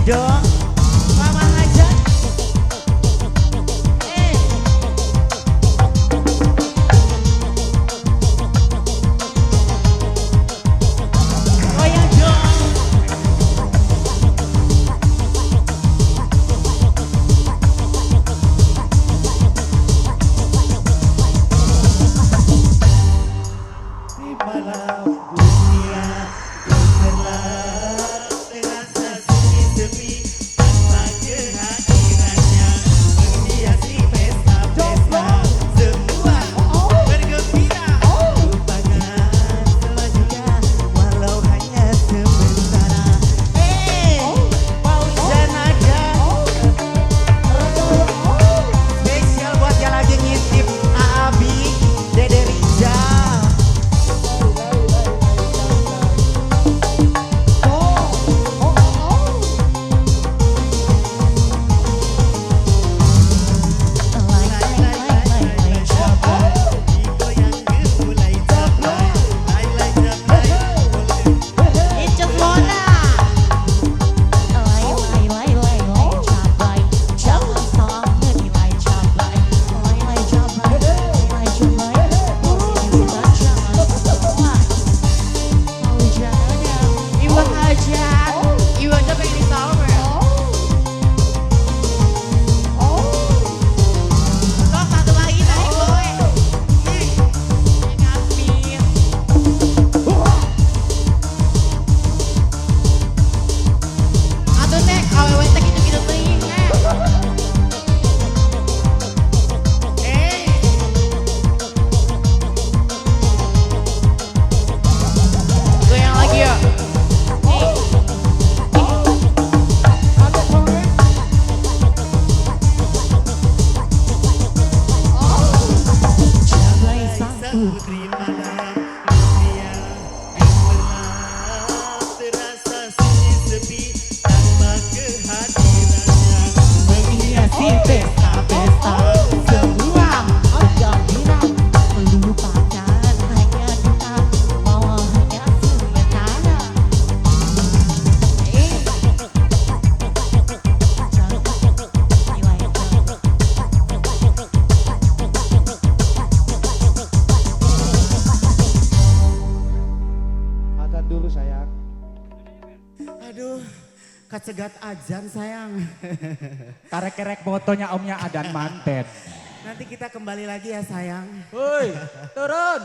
dong. Mama hajat. Goyang dong. Di malam dunia gemerlap terasa sunyi sepi tanpa kehadirannya menghiasi pesta-pesta semua bergembira lupakan semua juga walau hanya sementara. Pausan aja spesial buat yang lagi ngintip Abi Dede Rizal. Putri malam dunia gemerlap terasa sunyi sepi tanpa kehadirannya menghiasi pesta-pesta semua bergembira melupakan hanya kita bahwa hanya sementara. Dulu sayang. Aduh, kecegat azan sayang. Karek-kerek fotonya omnya adan manten. Nanti kita kembali lagi ya sayang. Woi, turun.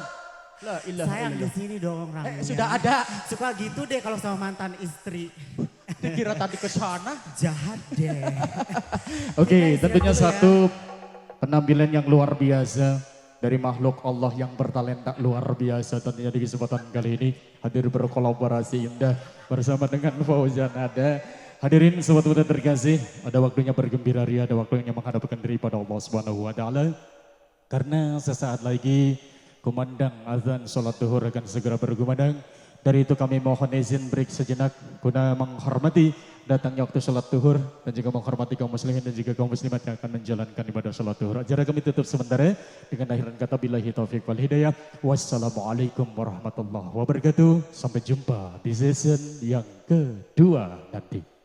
La ilaha Sayang di illallah. sini dong orangnya. Sudah ada. Suka gitu deh kalau sama mantan istri. Dikira tadi ke sana. Jahat deh. Oke, Kita tentunya istirahat satu penampilan yang luar biasa dari makhluk Allah yang bertalenta luar biasa. Tentunya di kesempatan kali ini hadir berkolaborasi indah bersama dengan Fauzan Ada. Hadirin sobat muda terkasih, ada waktunya bergembira ria, ada waktunya menghadapkan diri pada Allah Subhanahu wa taala. Karena sesaat lagi kumandang azan salat zuhur akan segera berkumandang. Dari itu kami mohon izin break sejenak guna menghormati datangnya waktu salat zuhur dan juga menghormati kaum muslimin dan juga kaum muslimat yang akan menjalankan ibadah salat zuhur. Acara kami tutup sementara dengan akhiran kata billahi taufiq wal hidayah. Wassalamualaikum warahmatullahi wabarakatuh. Sampai jumpa di season yang kedua nanti.